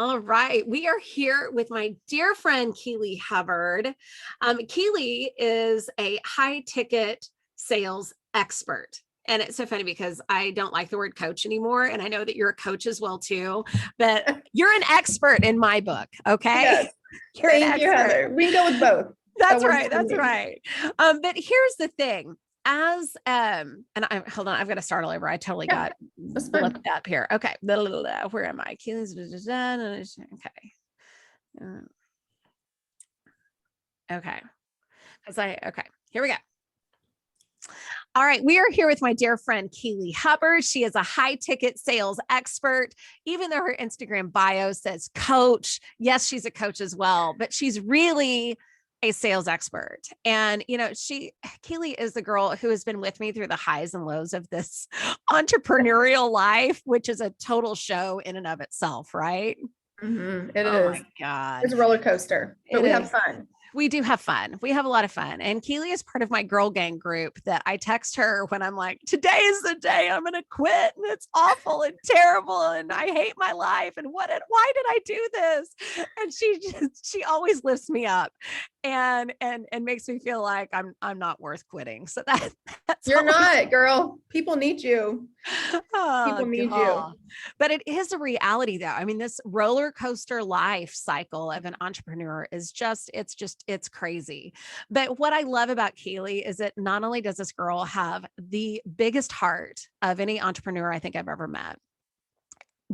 All right. We are here with my dear friend, Keeley Hubbard. Keeley is a high ticket sales expert. And it's so funny because I don't like the word coach anymore. And I know that you're a coach as well, too. But you're an expert in my book. Okay. Yes. You're an Thank you, expert. Heather. We can go with both. That's right. That's right. But here's the thing. And I hold on, I've got to start all over. I totally got blipped up here. Okay. Where am I? Okay. Okay. Okay. Here we go. All right. We are here with my dear friend, Keeley Hubbard. She is a high ticket sales expert, even though her Instagram bio says coach. Yes, she's a coach as well, but she's really a sales expert. And, Keeley is the girl who has been with me through the highs and lows of this entrepreneurial life, which is a total show in and of itself, right? Mm-hmm. It is. Oh my God. It's a roller coaster, but we have fun. We do have fun. We have a lot of fun. And Keeley is part of my girl gang group that I text her when I'm like, today is the day I'm going to quit. And it's awful and terrible. And I hate my life. And why did I do this? And she always lifts me up and makes me feel like I'm not worth quitting. So that's you're not, girl. People need you. People need you. But it is a reality though. I mean, this roller coaster life cycle of an entrepreneur is it's crazy. But what I love about Keeley is that not only does this girl have the biggest heart of any entrepreneur I think I've ever met,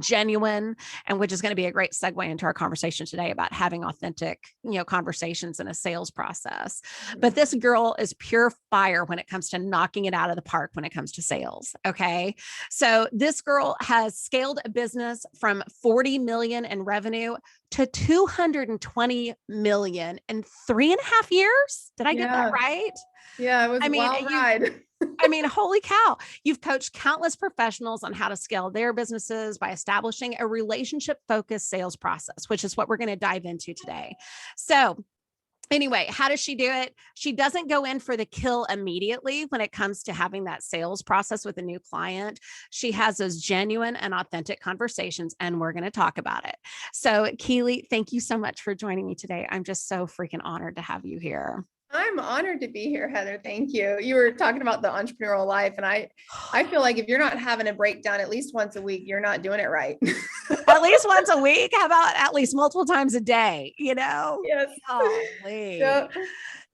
genuine, and which is going to be a great segue into our conversation today about having authentic, conversations in a sales process. But this girl is pure fire when it comes to knocking it out of the park when it comes to sales. Okay. So this girl has scaled a business from 40 million in revenue to 220 million in 3.5 years. Did I get that right? Yeah, it was a wild ride. Holy cow. You've coached countless professionals on how to scale their businesses by establishing a relationship-focused sales process, which is what we're going to dive into today. So anyway, how does she do it? She doesn't go in for the kill immediately when it comes to having that sales process with a new client. She has those genuine and authentic conversations, and we're going to talk about it. So Keeley, thank you so much for joining me today. I'm just so freaking honored to have you here. I'm honored to be here, Heather. Thank you. You were talking about the entrepreneurial life, and I feel like if you're not having a breakdown at least once a week, you're not doing it right. At least once a week? How about at least multiple times a day? Yes. Holy. Yeah.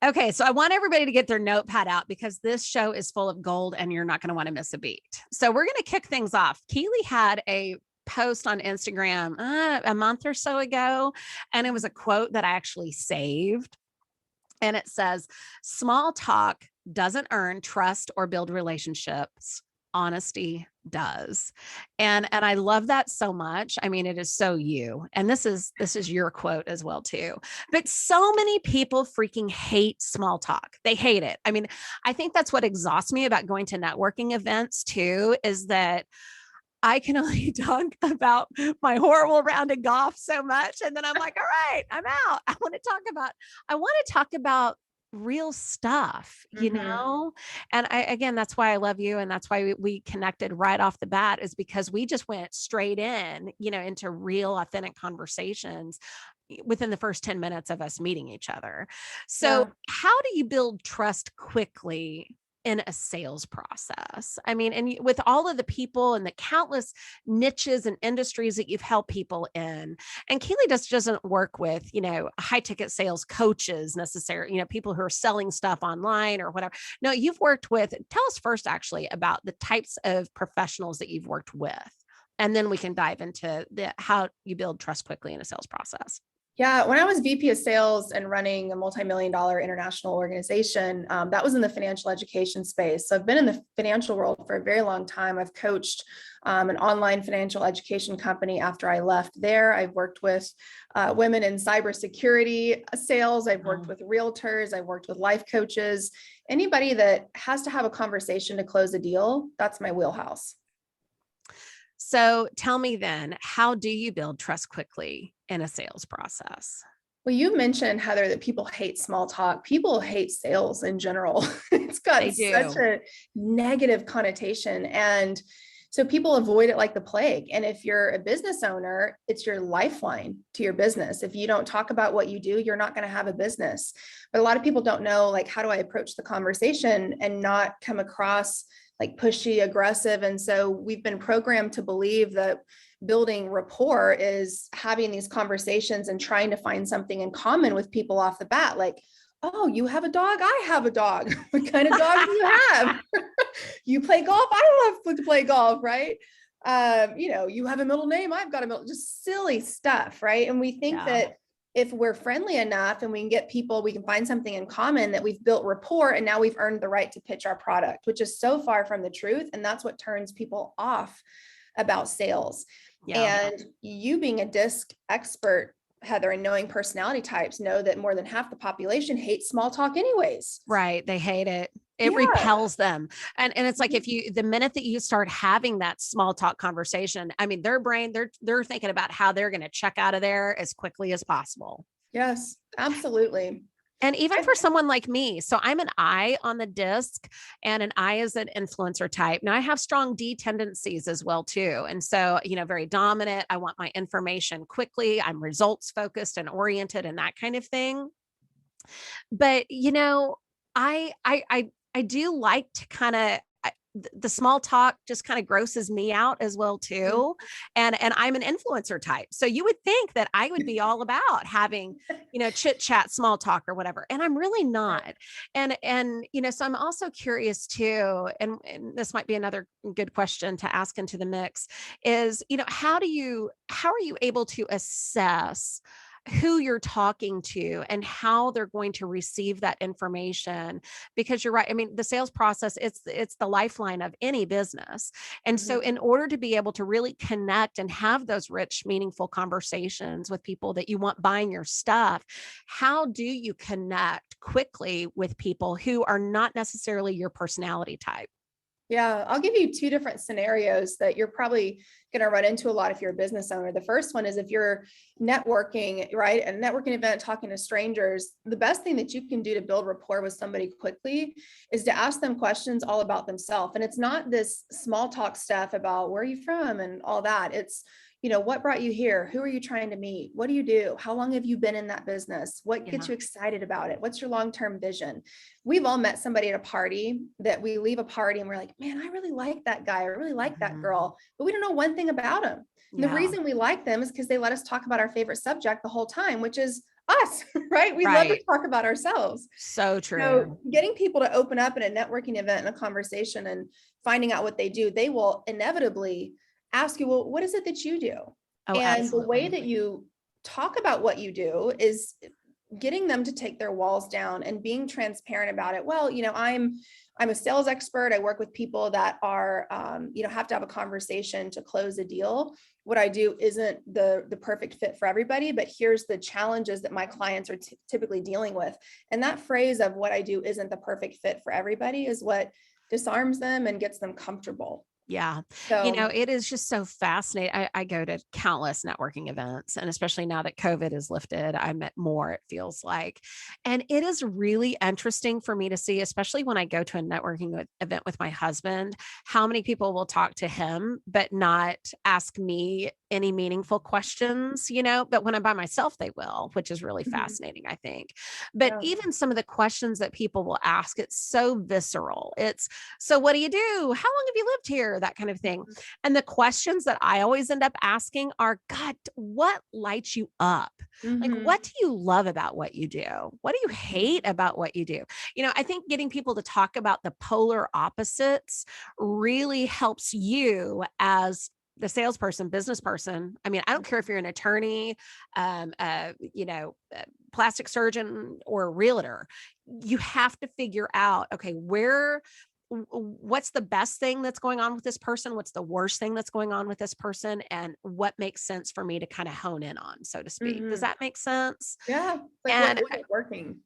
Okay. So I want everybody to get their notepad out because this show is full of gold and you're not going to want to miss a beat. So we're going to kick things off. Keeley had a post on Instagram a month or so ago, and it was a quote that I actually saved. And it says, small talk doesn't earn trust or build relationships. Honesty does. And I love that so much. I mean, it is so you. And this is your quote as well, too. But so many people freaking hate small talk. They hate it. I mean, I think that's what exhausts me about going to networking events, too, is that I can only talk about my horrible round of golf so much. And then I'm like, all right, I'm out. I want to talk about real stuff, And again, that's why I love you. And that's why we connected right off the bat, is because we just went straight in, into real authentic conversations within the first 10 minutes of us meeting each other. So how do you build trust quickly in a sales process? I mean, and with all of the people and the countless niches and industries that you've helped people in, and Keeley doesn't work with, high ticket sales coaches necessarily, people who are selling stuff online or whatever. No, you've worked with, tell us first actually about the types of professionals that you've worked with, and then we can dive into how you build trust quickly in a sales process. Yeah, when I was VP of sales and running a multi-million-dollar international organization, that was in the financial education space. So I've been in the financial world for a very long time. I've coached an online financial education company after I left there. I've worked with women in cybersecurity sales. I've worked with realtors. I've worked with life coaches. Anybody that has to have a conversation to close a deal, that's my wheelhouse. So tell me then, how do you build trust quickly in a sales process? Well, you mentioned, Heather, that people hate small talk. People hate sales in general. It's got such a negative connotation. And So people avoid it like the plague. And if you're a business owner, it's your lifeline to your business. If you don't talk about what you do, you're not going to have a business. But a lot of people don't know, like, how do I approach the conversation and not come across like pushy, aggressive? And so we've been programmed to believe that building rapport is having these conversations and trying to find something in common with people off the bat. Like, oh, you have a dog. I have a dog. What kind of dog do you have? You play golf. I love to play golf. Right. You have a middle name. I've got a middle, just silly stuff. Right. And we think that if we're friendly enough and we can get people, we can find something in common, that we've built rapport and now we've earned the right to pitch our product, which is so far from the truth. And that's what turns people off about sales. And you being a disc expert, Heather, and knowing personality types, know that more than half the population hates small talk anyways. Right. They hate it. It repels them. And it's like, the minute that you start having that small talk conversation, I mean, their brain, they're thinking about how they're going to check out of there as quickly as possible. Yes, absolutely. And even for someone like me, so I'm an I on the disc, and an I is an influencer type. Now I have strong D tendencies as well too. And so, very dominant. I want my information quickly. I'm results focused and oriented and that kind of thing. But, I do like to kind of, the small talk just kind of grosses me out as well too. And I'm an influencer type. So you would think that I would be all about having, chit chat, small talk or whatever. And I'm really not. And, so I'm also curious too, and this might be another good question to ask into the mix is, how are you able to assess who you're talking to and how they're going to receive that information? Because you're right. I mean, the sales process, it's the lifeline of any business. And so in order to be able to really connect and have those rich, meaningful conversations with people that you want buying your stuff, how do you connect quickly with people who are not necessarily your personality type? Yeah, I'll give you two different scenarios that you're probably going to run into a lot if you're a business owner. The first one is if you're networking, right? A networking event, talking to strangers, the best thing that you can do to build rapport with somebody quickly is to ask them questions all about themselves. And it's not this small talk stuff about where are you from and all that. It's, what brought you here? Who are you trying to meet? What do you do? How long have you been in that business? What gets you excited about it? What's your long-term vision? We've all met somebody at a party that we leave a party and we're like, man, I really like that guy. I really like that girl, but we don't know one thing about them. And the reason we like them is because they let us talk about our favorite subject the whole time, which is us, right? We love to talk about ourselves. So true. So getting people to open up in a networking event and a conversation and finding out what they do, they will inevitably ask you, well, what is it that you do? And absolutely. The way that you talk about what you do is getting them to take their walls down and being transparent about it. Well, I'm a sales expert. I work with people that are, have to have a conversation to close a deal. What I do isn't the perfect fit for everybody, but here's the challenges that my clients are typically dealing with. And that phrase of what I do isn't the perfect fit for everybody is what disarms them and gets them comfortable. Yeah. So, it is just so fascinating. I go to countless networking events, and especially now that COVID is lifted, I met more, it feels like. And it is really interesting for me to see, especially when I go to a networking event with my husband, how many people will talk to him, but not ask me any meaningful questions, but when I'm by myself, they will, which is really fascinating, I think. But even some of the questions that people will ask, it's so visceral. It's, so what do you do? How long have you lived here? That kind of thing. And the questions that I always end up asking are, God, what lights you up? Like, what do you love about what you do? What do you hate about what you do? I think getting people to talk about the polar opposites really helps you as the salesperson, business person. I mean, I don't care if you're an attorney, plastic surgeon, or a realtor. You have to figure out, okay, what's the best thing that's going on with this person? What's the worst thing that's going on with this person? And what makes sense for me to kind of hone in on, so to speak. Does that make sense? Yeah. Like what is working?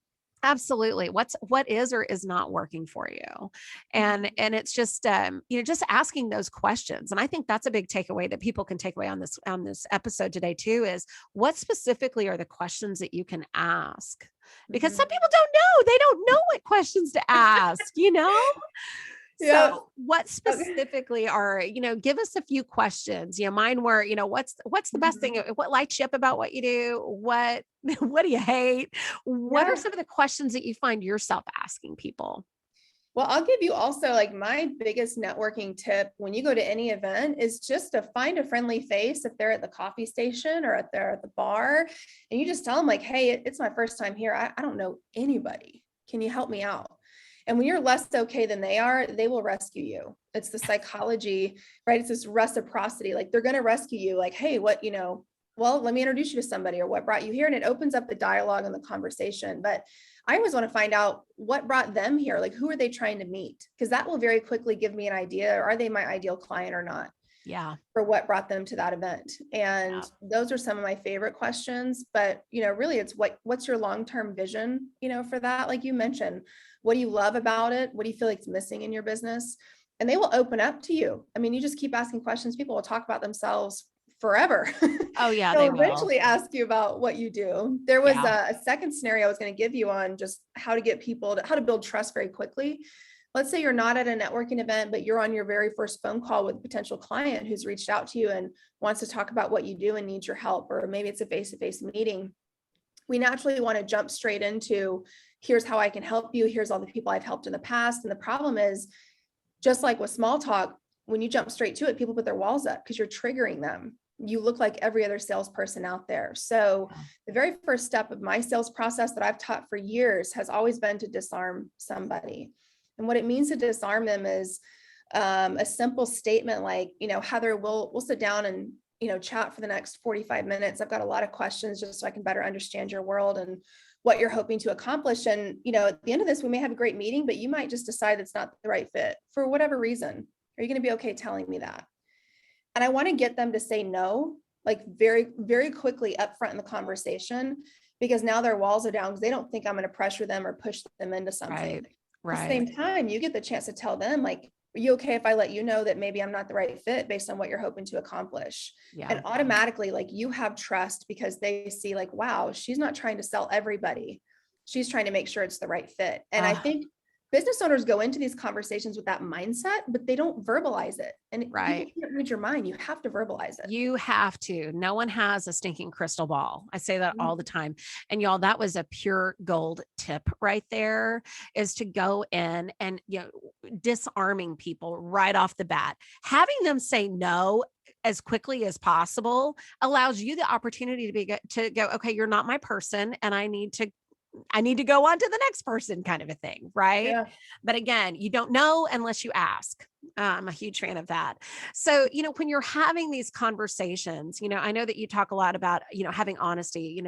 Absolutely. What is or is not working for you? And it's just, just asking those questions. And I think that's a big takeaway that people can take away on this episode today too, is what specifically are the questions that you can ask? Because some people don't know. They don't know what questions to ask, Yeah. So what specifically are, give us a few questions. Mine were, what's the best thing? Mhm. What lights you up about what you do? What, what do you hate? What are Yeah. some of the questions that you find yourself asking people? Well, I'll give you also like my biggest networking tip when you go to any event is just to find a friendly face if they're at the coffee station or they're at the bar, and you just tell them like, hey, it's my first time here. I don't know anybody. Can you help me out? And when you're less okay than they are, they will rescue you. It's the psychology, right? It's this reciprocity. Like they're going to rescue you. Like, hey, well, let me introduce you to somebody, or what brought you here? And it opens up the dialogue and the conversation. But I always want to find out what brought them here. Like, who are they trying to meet? Because that will very quickly give me an idea. Are they my ideal client or not? Yeah. For what brought them to that event. And Yeah. those are some of my favorite questions. But, really it's what's your long-term vision, for that? Like you mentioned, what do you love about it? What do you feel like is missing in your business? And they will open up to you. I mean, you just keep asking questions. People will talk about themselves forever. Oh yeah, they They'll will. eventually ask you about what you do. There was Yeah. a second scenario I was going to give you on just how to get people how to build trust very quickly. Let's say you're not at a networking event, but you're on your very first phone call with a potential client who's reached out to you and wants to talk about what you do and needs your help, or maybe it's a face-to-face meeting. We naturally want to jump straight into, here's how I can help you. Here's all the people I've helped in the past. And the problem is, just like with small talk, when you jump straight to it, people put their walls up because you're triggering them. You look like every other salesperson out there. So the very first step of my sales process that I've taught for years has always been to disarm somebody. And what it means to disarm them is a simple statement like, Heather, we'll sit down and, chat for the next 45 minutes. I've got a lot of questions just so I can better understand your world and what you're hoping to accomplish. And, at the end of this, we may have a great meeting, but you might just decide it's not the right fit for whatever reason. Are you going to be okay telling me that? And I want to get them to say no, like very, very quickly up front in the conversation, because now their walls are down because they don't think I'm going to pressure them or push them into something. Right. At the same time, you get the chance to tell them like, are you okay if I let you know that maybe I'm not the right fit based on what you're hoping to accomplish? Yeah. And automatically, like you have trust because they see like, wow, she's not trying to sell everybody. She's trying to make sure it's the right fit. And I think business owners go into these conversations with that mindset, but they don't verbalize it. And people can't read your mind. You have to verbalize it. You have to. No one has a stinking crystal ball. I say that all the time. And y'all, that was a pure gold tip right there, is to go in and, disarming people right off the bat. Having them say no as quickly as possible allows you the opportunity to go, okay, you're not my person, and I need to go on to the next person, kind of a thing. Right. Yeah. But again, you don't know unless you ask. I'm a huge fan of that. So, when you're having these conversations, I know that you talk a lot about, having honesty,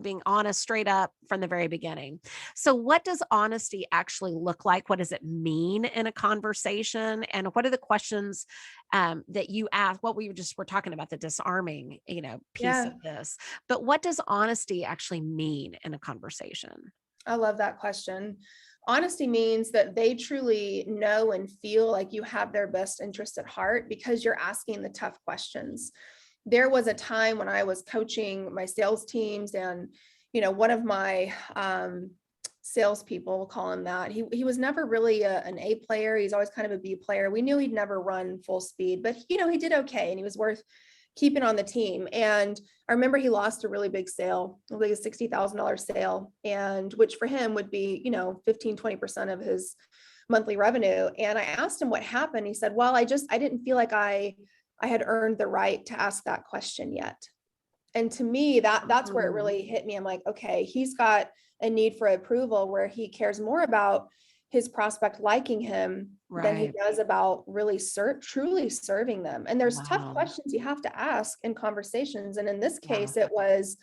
being honest straight up from the very beginning. So what does honesty actually look like? What does it mean in a conversation? And what are the questions that you ask? What we're talking about, the disarming, piece of this, but what does honesty actually mean in a conversation? I love that question. Honesty means that they truly know and feel like you have their best interest at heart because you're asking the tough questions. There was a time when I was coaching my sales teams, and one of my salespeople, we'll call him that, he was never really an A player. He's always kind of a B player. We knew he'd never run full speed, but he did okay, and he was worth keeping on the team. And I remember he lost a really big sale, like a $60,000 sale, and which for him would be 15-20% of his monthly revenue. And I asked him what happened. He said, well, I didn't feel like I had earned the right to ask that question yet. And to me, that's where it really hit me. I'm like, okay, he's got a need for approval where he cares more about his prospect liking him than he does about really truly serving them. And there's tough questions you have to ask in conversations. And in this case, it was,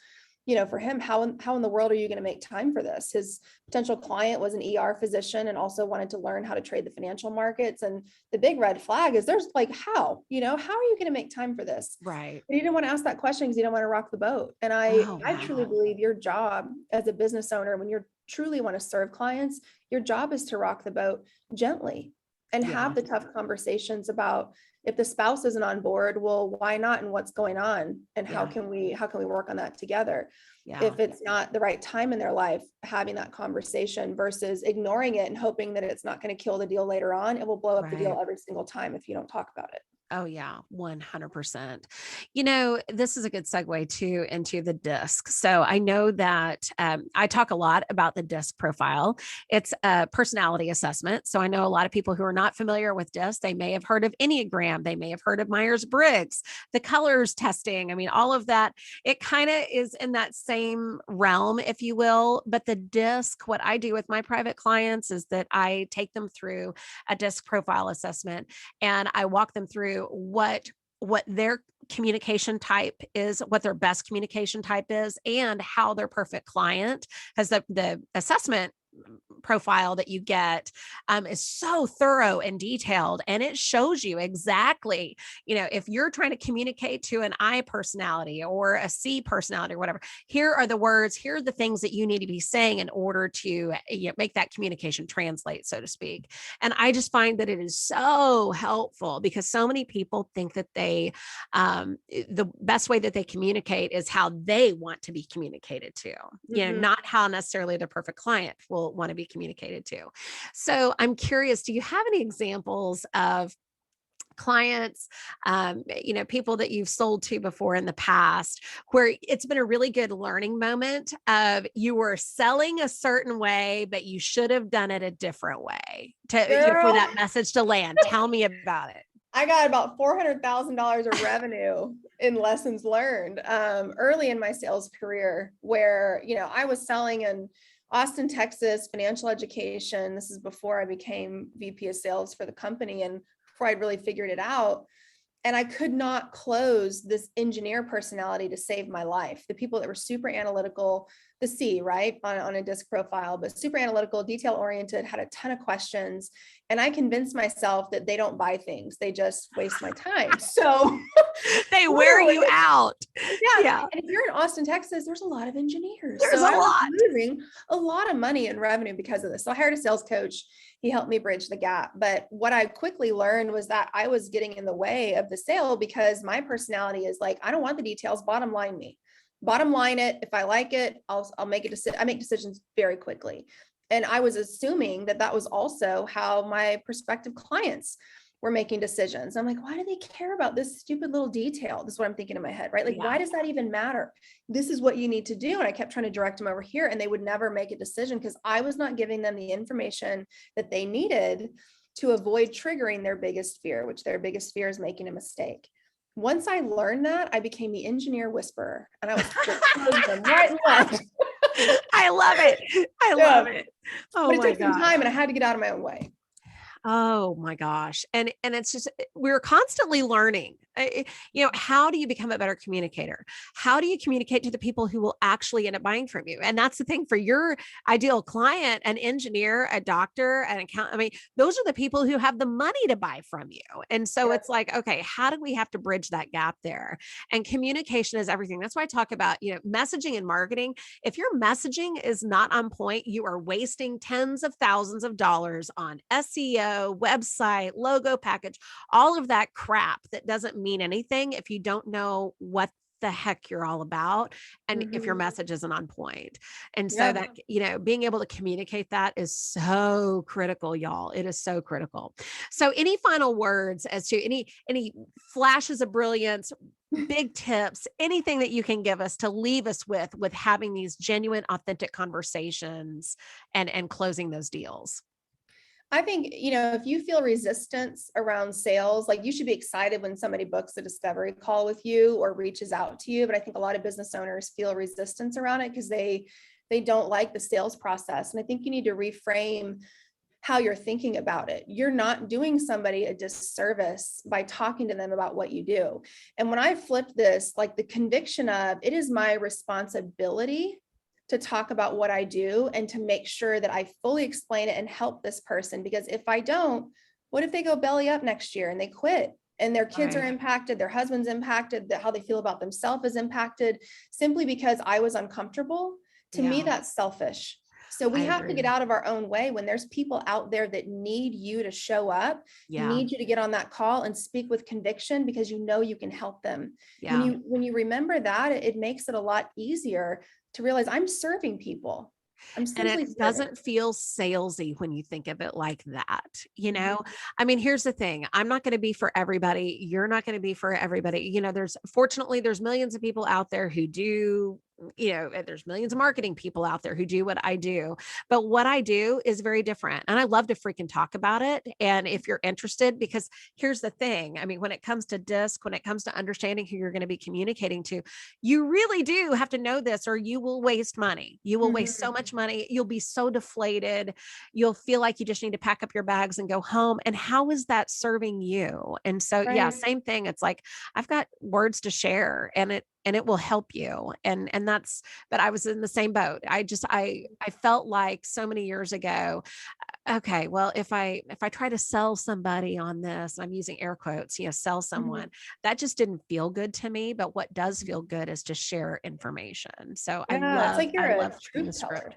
for him, how in the world are you going to make time for this? His potential client was an ER physician and also wanted to learn how to trade the financial markets. And the big red flag is there's like, how are you going to make time for this? Right. But he didn't want to ask that question because he didn't want to rock the boat. And I truly believe your job as a business owner, when you truly want to serve clients, your job is to rock the boat gently and have the tough conversations about, If the spouse isn't on board, well, why not? And what's going on? And how Yeah. can we work on that together? Yeah. If it's not the right time in their life, having that conversation versus ignoring it and hoping that it's not going to kill the deal later on, it will blow up the deal every single time if you don't talk about it. Oh yeah, 100%. This is a good segue too into the DISC. So I know that I talk a lot about the DISC profile. It's a personality assessment. So I know a lot of people who are not familiar with DISC, they may have heard of Enneagram, they may have heard of Myers-Briggs, the colors testing. I mean, all of that, it kind of is in that same realm, if you will. But the DISC, what I do with my private clients is that I take them through a DISC profile assessment and I walk them through what their communication type is, what their best communication type is, and how their perfect client has the assessment profile that you get is so thorough and detailed, and it shows you exactly, if you're trying to communicate to an I personality or a C personality or whatever, here are the words, here are the things that you need to be saying in order to make that communication translate, so to speak. And I just find that it is so helpful because so many people think that the best way that they communicate is how they want to be communicated to, not how necessarily the perfect client will want to be communicated to. So I'm curious, do you have any examples of clients, people that you've sold to before in the past, where it's been a really good learning moment of you were selling a certain way, but you should have done it a different way for that message to land? Tell me about it. I got about $400,000 of revenue in lessons learned early in my sales career, where, I was selling in Austin, Texas, financial education. This is before I became VP of sales for the company and before I'd really figured it out. And I could not close this engineer personality to save my life. The people that were super analytical, the C, right, on a DISC profile, but super analytical, detail oriented, had a ton of questions. And I convinced myself that they don't buy things. They just waste my time. So they wear you out. Yeah. And if you're in Austin, Texas, there's a lot of engineers. There's a lot. Losing a lot of money in revenue because of this. So I hired a sales coach. He helped me bridge the gap. But what I quickly learned was that I was getting in the way of the sale because my personality is like, I don't want the details, bottom line me. Bottom line it. If I like it, I'll make a decision. I make decisions very quickly. And I was assuming that that was also how my prospective clients were making decisions. I'm like, why do they care about this stupid little detail? This is what I'm thinking in my head, right? Like, why does that even matter? This is what you need to do. And I kept trying to direct them over here, and they would never make a decision because I was not giving them the information that they needed to avoid triggering their biggest fear, which their biggest fear is making a mistake. Once I learned that, I became the engineer whisperer, and I was them right and left. I love it. I love it. Oh, but it took some time, and I had to get out of my own way. Oh my gosh. And it's just, we're constantly learning, how do you become a better communicator? How do you communicate to the people who will actually end up buying from you? And that's the thing for your ideal client, an engineer, a doctor, an accountant. I mean, those are the people who have the money to buy from you. And so it's like, okay, how do we have to bridge that gap there? And communication is everything. That's why I talk about, messaging and marketing. If your messaging is not on point, you are wasting tens of thousands of dollars on SEO, website, logo package, all of that crap that doesn't mean anything if you don't know what the heck you're all about and if your message isn't on point. And so that, being able to communicate that is so critical, y'all. It is so critical. So any final words as to any flashes of brilliance, big tips, anything that you can give us to leave us with having these genuine, authentic conversations and closing those deals? I think, if you feel resistance around sales, like you should be excited when somebody books a discovery call with you or reaches out to you. But I think a lot of business owners feel resistance around it because they don't like the sales process. And I think you need to reframe how you're thinking about it. You're not doing somebody a disservice by talking to them about what you do. And when I flipped this, like the conviction of it is my responsibility to talk about what I do and to make sure that I fully explain it and help this person. Because if I don't, what if they go belly up next year and they quit and their kids are impacted, their husband's impacted, how they feel about themselves is impacted simply because I was uncomfortable? To me, that's selfish. So we I have to get agree. out of our own way when there's people out there that need you to show up, Yeah. need you to get on that call and speak with conviction because you know you can help them. Yeah. When you remember that, it makes it a lot easier to realize I'm serving people. I'm And simply it serving. doesn't feel salesy when you think of it like that. You know, Mhm. I mean, here's the thing. I'm not going to be for everybody. You're not going to be for everybody. You know, fortunately, there's millions of people out there who do, there's millions of marketing people out there who do what I do. But what I do is very different. And I love to freaking talk about it. And if you're interested, because here's the thing. I mean, when it comes to DISC, when it comes to understanding who you're going to be communicating to, you really do have to know this or you will waste money. You will waste so Mhm. much money. You'll be so deflated. You'll feel like you just need to pack up your bags and go home. And how is that serving you? And so, yeah, Right. same thing. It's like, I've got words to share and it will help you. And that's, but I was in the same boat. I felt like so many years ago, okay, well, if I try to sell somebody on this, I'm using air quotes, sell Mhm. someone, that just didn't feel good to me. But what does feel good is to share information. So I Yeah, it's love, like I you're a love flipping the truth script. teller.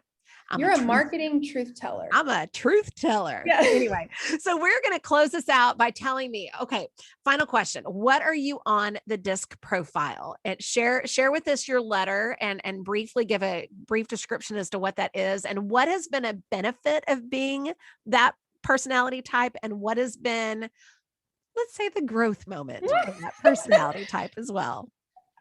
I'm a You're a truth marketing truth teller. I'm a truth teller. Yeah. Anyway, so we're going to close this out by telling me, okay, final question. What are you on the DISC profile? And share with us your letter and briefly give a brief description as to what that is and what has been a benefit of being that personality type and what has been, let's say, the growth moment of that personality type as well.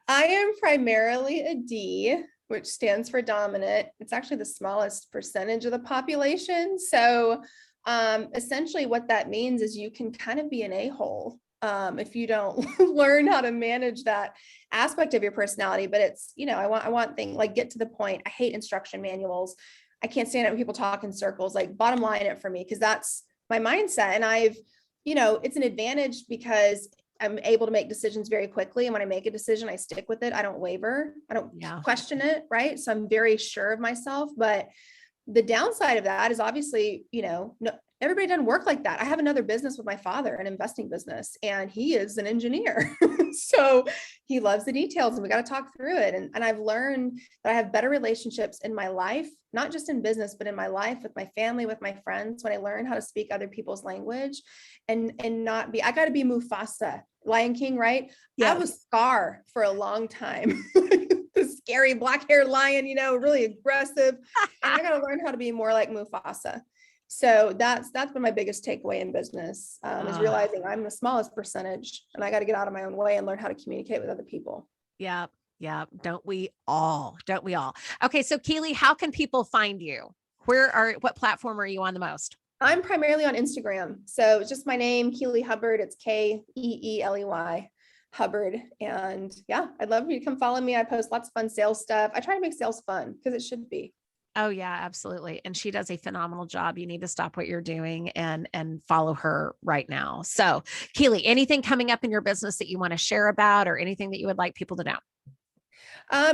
I am primarily a D, which stands for dominant. It's actually the smallest percentage of the population. So essentially what that means is you can kind of be an a-hole if you don't learn how to manage that aspect of your personality. But it's, I want things like get to the point. I hate instruction manuals. I can't stand it when people talk in circles, like bottom line it for me, because that's my mindset. And it's an advantage because I'm able to make decisions very quickly. And when I make a decision, I stick with it. I don't waver. I don't Yeah. question it. Right. So I'm very sure of myself. But the downside of that is obviously, no, everybody doesn't work like that. I have another business with my father, an investing business, and he is an engineer. So he loves the details and we got to talk through it. And I've learned that I have better relationships in my life, not just in business, but in my life with my family, with my friends, when I learn how to speak other people's language and not be, I got to be Mufasa, Lion King, right? I Yeah. was Scar for a long time. The scary black haired lion, really aggressive. And I got to learn how to be more like Mufasa. So that's been my biggest takeaway in business is realizing I'm the smallest percentage and I got to get out of my own way and learn how to communicate with other people. Yeah. Yeah. Don't we all? Don't we all? Okay. So Keeley, how can people find you? What platform are you on the most? I'm primarily on Instagram. So it's just my name, Keeley Hubbard. It's Keeley Hubbard. And yeah, I'd love for you to come follow me. I post lots of fun sales stuff. I try to make sales fun because it should be. Oh yeah, absolutely. And she does a phenomenal job. You need to stop what you're doing and follow her right now. So, Keeley, anything coming up in your business that you want to share about or anything that you would like people to know?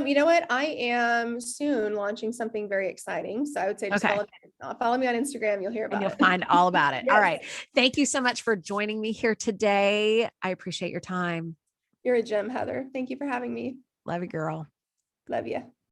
You know what? I am soon launching something very exciting. So I would say just Okay. follow me on Instagram. You'll hear And about you'll it. find all about it. All Yes. right. Thank you so much for joining me here today. I appreciate your time. You're a gem, Heather. Thank you for having me. Love you, girl. Love you.